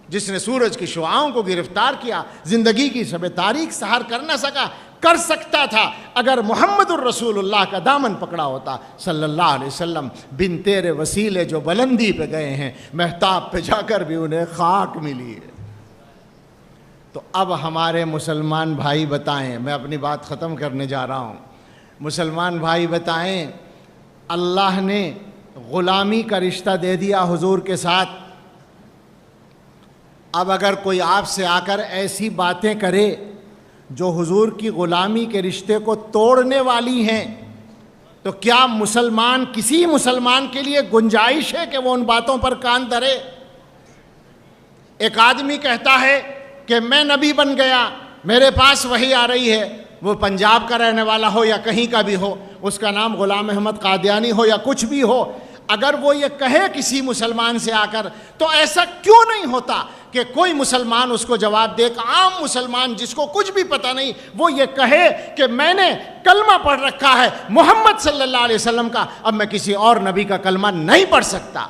جس نے سورج کی شعاؤں کو گرفتار کیا، زندگی کی شب تاریک سحر کر نہ سکا۔ کر سکتا تھا اگر محمد الرسول اللہ کا دامن پکڑا ہوتا صلی اللہ علیہ وسلم۔ بن تیرے وسیلے جو بلندی پہ گئے ہیں، مہتاب پہ جا کر بھی انہیں خاک ملی ہے۔ تو اب ہمارے مسلمان بھائی بتائیں، میں اپنی بات ختم کرنے جا رہا ہوں، مسلمان بھائی بتائیں، اللہ نے غلامی کا رشتہ دے دیا حضور کے ساتھ، اب اگر کوئی آپ سے آ کر ایسی باتیں کرے جو حضور کی غلامی کے رشتے کو توڑنے والی ہیں، تو کیا مسلمان، کسی مسلمان کے لیے گنجائش ہے کہ وہ ان باتوں پر کان دھرے؟ ایک آدمی کہتا ہے کہ میں نبی بن گیا، میرے پاس وحی آ رہی ہے، وہ پنجاب کا رہنے والا ہو یا کہیں کا بھی ہو، اس کا نام غلام احمد قادیانی ہو یا کچھ بھی ہو، اگر وہ یہ کہے کسی مسلمان سے آ کر، تو ایسا کیوں نہیں ہوتا کہ کوئی مسلمان اس کو جواب دے؟ کہ عام مسلمان جس کو کچھ بھی پتہ نہیں، وہ یہ کہے کہ میں نے کلمہ پڑھ رکھا ہے محمد صلی اللہ علیہ وسلم کا، اب میں کسی اور نبی کا کلمہ نہیں پڑھ سکتا،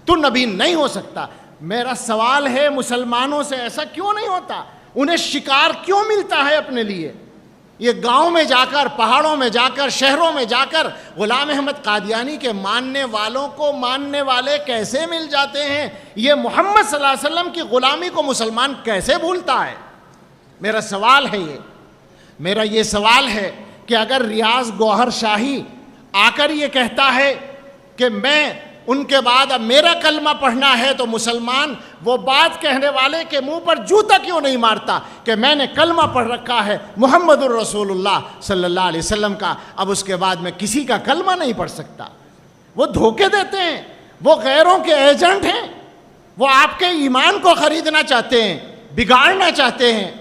تو نبی نہیں ہو سکتا۔ میرا سوال ہے مسلمانوں سے ایسا کیوں نہیں ہوتا؟ انہیں شکار کیوں ملتا ہے اپنے لیے؟ یہ گاؤں میں جا کر، پہاڑوں میں جا کر، شہروں میں جا کر غلام احمد قادیانی کے ماننے والوں کو ماننے والے کیسے مل جاتے ہیں؟ یہ محمد صلی اللہ علیہ وسلم کی غلامی کو مسلمان کیسے بھولتا ہے؟ میرا سوال ہے میرا یہ سوال ہے کہ اگر ریاض گوہر شاہی آ کر یہ کہتا ہے کہ میں ان کے بعد اب میرا کلمہ پڑھنا ہے تو مسلمان وہ بات کہنے والے کے منہ پر جوتا کیوں نہیں مارتا کہ میں نے کلمہ پڑھ رکھا ہے محمد الرسول اللہ صلی اللہ علیہ وسلم کا، اب اس کے بعد میں کسی کا کلمہ نہیں پڑھ سکتا۔ وہ دھوکے دیتے ہیں، وہ غیروں کے ایجنٹ ہیں، وہ آپ کے ایمان کو خریدنا چاہتے ہیں، بگاڑنا چاہتے ہیں،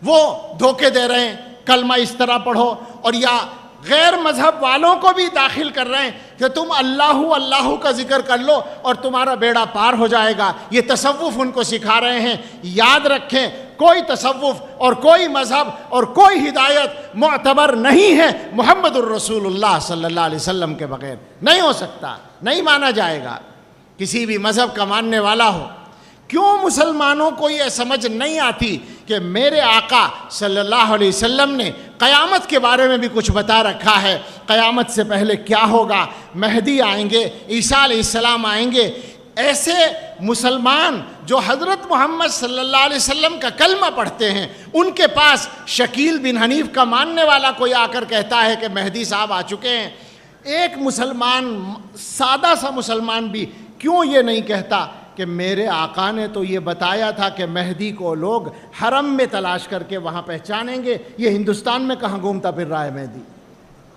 وہ دھوکے دے رہے ہیں کلمہ اس طرح پڑھو، اور یا غیر مذہب والوں کو بھی داخل کر رہے ہیں کہ تم اللہ اللہ کا ذکر کر لو اور تمہارا بیڑا پار ہو جائے گا۔ یہ تصوف ان کو سکھا رہے ہیں۔ یاد رکھیں، کوئی تصوف اور کوئی مذہب اور کوئی ہدایت معتبر نہیں ہے محمد الرسول اللہ صلی اللہ علیہ وسلم کے بغیر، نہیں ہو سکتا، نہیں مانا جائے گا کسی بھی مذہب کا ماننے والا ہو۔ کیوں مسلمانوں کو یہ سمجھ نہیں آتی کہ میرے آقا صلی اللہ علیہ وسلم نے قیامت کے بارے میں بھی کچھ بتا رکھا ہے، قیامت سے پہلے کیا ہوگا، مہدی آئیں گے، عیسیٰ علیہ السلام آئیں گے۔ ایسے مسلمان جو حضرت محمد صلی اللہ علیہ وسلم کا کلمہ پڑھتے ہیں، ان کے پاس شکیل بن حنیف کا ماننے والا کوئی آ کر کہتا ہے کہ مہدی صاحب آ چکے ہیں، ایک مسلمان، سادہ سا مسلمان بھی کیوں یہ نہیں کہتا کہ میرے آقا نے تو یہ بتایا تھا کہ مہدی کو لوگ حرم میں تلاش کر کے وہاں پہچانیں گے، یہ ہندوستان میں کہاں گھومتا پھر رہا ہے مہدی؟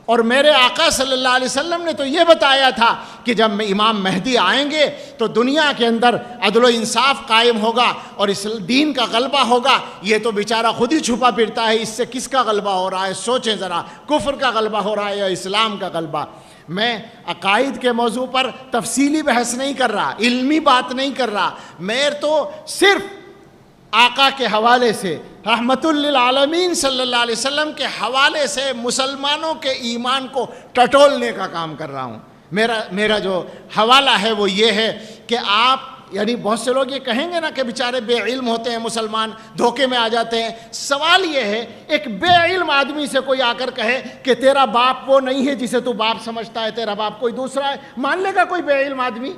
اور میرے آقا صلی اللہ علیہ وسلم نے تو یہ بتایا تھا کہ جب امام مہدی آئیں گے تو دنیا کے اندر عدل و انصاف قائم ہوگا اور اس دین کا غلبہ ہوگا۔ یہ تو بیچارہ خود ہی چھپا پھرتا ہے، اس سے کس کا غلبہ ہو رہا ہے؟ سوچیں ذرا، کفر کا غلبہ ہو رہا ہے یا اسلام کا غلبہ؟ میں عقائد کے موضوع پر تفصیلی بحث نہیں کر رہا، علمی بات نہیں کر رہا، میں تو صرف آقا کے حوالے سے، رحمت للعالمین صلی اللہ علیہ وسلم کے حوالے سے مسلمانوں کے ایمان کو ٹٹولنے کا کام کر رہا ہوں۔ میرا جو حوالہ ہے وہ یہ ہے کہ آپ، یعنی بہت سے لوگ یہ کہیں گے نا کہ بیچارے بے علم ہوتے ہیں مسلمان، دھوکے میں آ جاتے ہیں۔ سوال یہ ہے، ایک بے علم آدمی سے کوئی آ کر کہے کہ تیرا باپ وہ نہیں ہے جسے تو باپ سمجھتا ہے، تیرا باپ کوئی دوسرا ہے، مان لے گا کوئی بے علم آدمی؟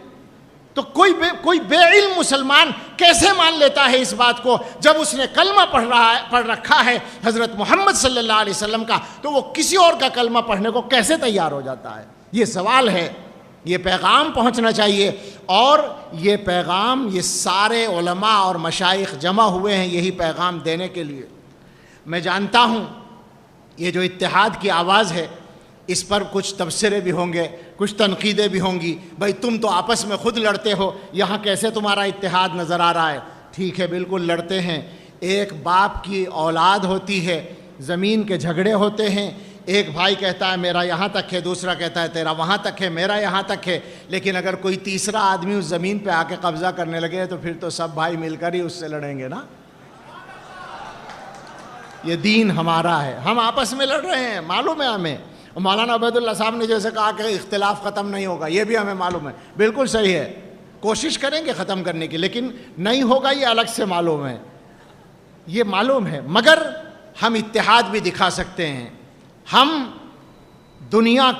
تو کوئی بے علم مسلمان کیسے مان لیتا ہے اس بات کو جب اس نے کلمہ پڑھ رکھا ہے حضرت محمد صلی اللہ علیہ وسلم کا، تو وہ کسی اور کا کلمہ پڑھنے کو کیسے تیار ہو جاتا ہے؟ یہ سوال ہے، یہ پیغام پہنچنا چاہیے، اور یہ پیغام یہ سارے علماء اور مشائخ جمع ہوئے ہیں یہی پیغام دینے کے لیے۔ میں جانتا ہوں یہ جو اتحاد کی آواز ہے اس پر کچھ تبصرے بھی ہوں گے، کچھ تنقیدیں بھی ہوں گی، بھائی تم تو آپس میں خود لڑتے ہو، یہاں کیسے تمہارا اتحاد نظر آ رہا ہے؟ ٹھیک ہے، بالکل لڑتے ہیں، ایک باپ کی اولاد ہوتی ہے، زمین کے جھگڑے ہوتے ہیں، ایک بھائی کہتا ہے میرا یہاں تک ہے، دوسرا کہتا ہے تیرا وہاں تک ہے، میرا یہاں تک ہے، لیکن اگر کوئی تیسرا آدمی اس زمین پہ آ کے قبضہ کرنے لگے تو پھر تو سب بھائی مل کر ہی اس سے لڑیں گے نا۔ یہ دین ہمارا ہے، ہم آپس میں لڑ رہے ہیں، معلوم ہے ہمیں۔ مولانا عبید اللہ صاحب نے جیسے کہا کہ اختلاف ختم نہیں ہوگا، یہ بھی ہمیں معلوم ہے، بالکل صحیح ہے، کوشش کریں گے ختم کرنے کی، لیکن نہیں ہوگا یہ الگ سے معلوم ہے، یہ معلوم ہے، مگر ہم اتحاد بھی دکھا سکتے ہیں۔ ہم دنیا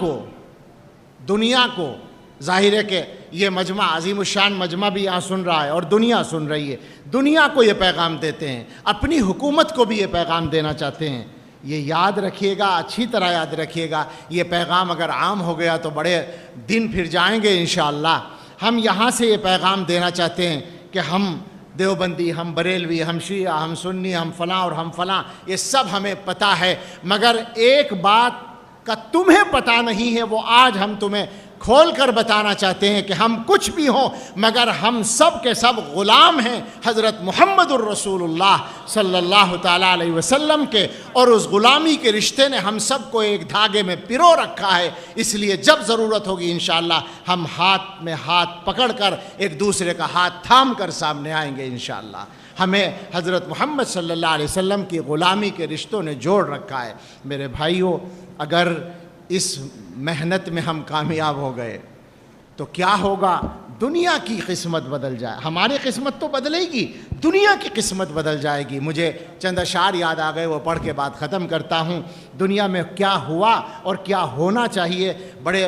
کو ظاہر ہے کہ یہ مجمع عظیم الشان مجمع بھی یہاں سن رہا ہے اور دنیا سن رہی ہے، دنیا کو یہ پیغام دیتے ہیں، اپنی حکومت کو بھی یہ پیغام دینا چاہتے ہیں۔ یہ یاد رکھیے گا، اچھی طرح یاد رکھیے گا، یہ پیغام اگر عام ہو گیا تو بڑے دن پھر جائیں گے انشاءاللہ۔ ہم یہاں سے یہ پیغام دینا چاہتے ہیں کہ ہم دیوبندی، ہم بریلوی، ہم شیعہ، ہم سنی، ہم فلاں اور ہم فلاں، یہ سب ہمیں پتہ ہے، مگر ایک بات کا تمہیں پتہ نہیں ہے، وہ آج ہم تمہیں کھول کر بتانا چاہتے ہیں کہ ہم کچھ بھی ہوں مگر ہم سب کے سب غلام ہیں حضرت محمد الرسول اللہ صلی اللہ تعالیٰ علیہ وسلم کے، اور اس غلامی کے رشتے نے ہم سب کو ایک دھاگے میں پرو رکھا ہے۔ اس لیے جب ضرورت ہوگی انشاءاللہ ہم ہاتھ میں ہاتھ پکڑ کر ایک دوسرے کا ہاتھ تھام کر سامنے آئیں گے انشاءاللہ۔ ہمیں حضرت محمد صلی اللہ علیہ وسلم کی غلامی کے رشتوں نے جوڑ رکھا ہے۔ میرے بھائیوں، اگر اس محنت میں ہم کامیاب ہو گئے تو کیا ہوگا؟ دنیا کی قسمت بدل جائے، ہماری قسمت تو بدلے گی، دنیا کی قسمت بدل جائے گی۔ مجھے چند اشعار یاد آ گئے، وہ پڑھ کے بات ختم کرتا ہوں۔ دنیا میں کیا ہوا اور کیا ہونا چاہیے، بڑے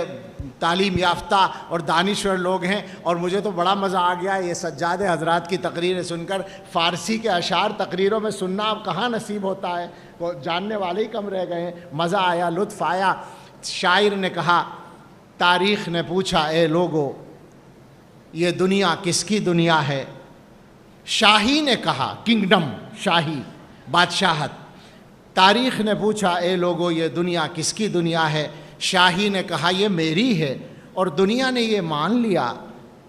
تعلیم یافتہ اور دانشور لوگ ہیں، اور مجھے تو بڑا مزہ آ گیا یہ سجاد حضرات کی تقریریں سن کر۔ فارسی کے اشعار تقریروں میں سننا اب کہاں نصیب ہوتا ہے، وہ جاننے والے ہی کم رہ گئے ہیں۔ مزہ آیا، لطف آیا۔ شاعر نے کہا، تاریخ نے پوچھا اے لوگو یہ دنیا کس کی دنیا ہے؟ شاہی نے کہا، کنگڈم، شاہی، بادشاہت۔ تاریخ نے پوچھا اے لوگو یہ دنیا کس کی دنیا ہے؟ شاہی نے کہا یہ میری ہے، اور دنیا نے یہ مان لیا۔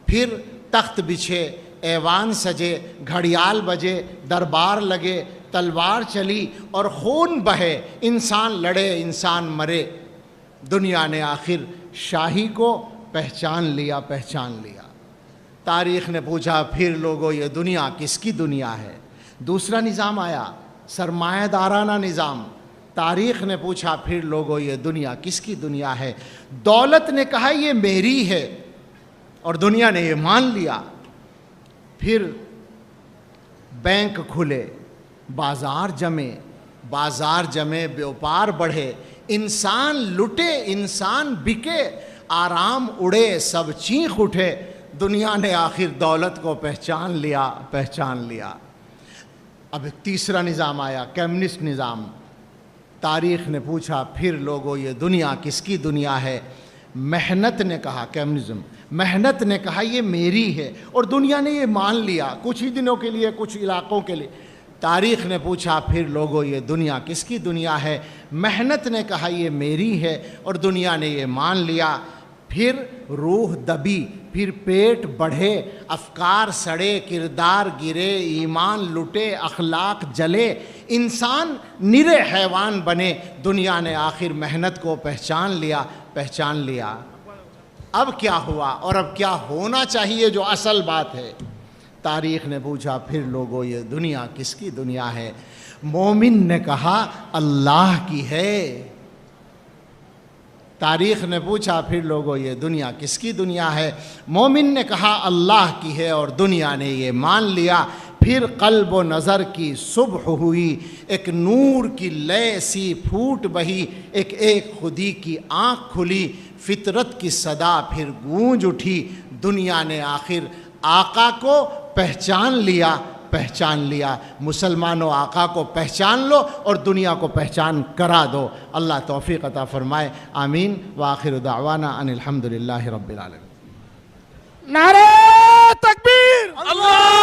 پھر تخت بچھے، ایوان سجے، گھڑیال بجے، دربار لگے، تلوار چلی اور خون بہے، انسان لڑے، انسان مرے۔ دنیا نے آخر شاہی کو پہچان لیا، پہچان لیا۔ تاریخ نے پوچھا پھر لوگوں یہ دنیا کس کی دنیا ہے؟ دوسرا نظام آیا، سرمایہ دارانہ نظام۔ تاریخ نے پوچھا پھر لوگوں یہ دنیا کس کی دنیا ہے؟ دولت نے کہا یہ میری ہے، اور دنیا نے یہ مان لیا۔ پھر بینک کھلے، بازار جمے، بیوپار بڑھے، انسان لٹے، انسان بکے، آرام اڑے، سب چیخ اٹھے۔ دنیا نے آخر دولت کو پہچان لیا۔ اب ایک تیسرا نظام آیا، کمیونسٹ نظام۔ تاریخ نے پوچھا پھر لوگوں یہ دنیا کس کی دنیا ہے؟ محنت نے کہا، کمیونزم، محنت نے کہا یہ میری ہے، اور دنیا نے یہ مان لیا، کچھ ہی دنوں کے لیے، کچھ علاقوں کے لیے۔ تاریخ نے پوچھا پھر لوگوں یہ دنیا کس کی دنیا ہے؟ محنت نے کہا یہ میری ہے، اور دنیا نے یہ مان لیا۔ پھر روح دبی، پھر پیٹ بڑھے، افکار سڑے، کردار گرے، ایمان لٹے، اخلاق جلے، انسان نرے حیوان بنے۔ دنیا نے آخر محنت کو پہچان لیا۔ اب کیا ہوا اور اب کیا ہونا چاہیے جو اصل بات ہے؟ تاریخ نے پوچھا پھر لوگوں یہ دنیا کس کی دنیا ہے؟ مومن نے کہا اللہ کی ہے۔ تاریخ نے پوچھا پھر لوگوں یہ دنیا کس کی دنیا ہے؟ مومن نے کہا اللہ کی ہے، اور دنیا نے یہ مان لیا۔ پھر قلب و نظر کی صبح ہوئی، ایک نور کی لے سی پھوٹ بہی، ایک خودی کی آنکھ کھلی، فطرت کی صدا پھر گونج اٹھی۔ دنیا نے آخر آقا کو پہچان لیا۔ مسلمانوں آقا کو پہچان لو اور دنیا کو پہچان کرا دو۔ اللہ توفیق عطا فرمائے، آمین۔ وآخر دعوانا ان الحمدللہ رب العالمین۔ نعرہ تکبیر، اللہ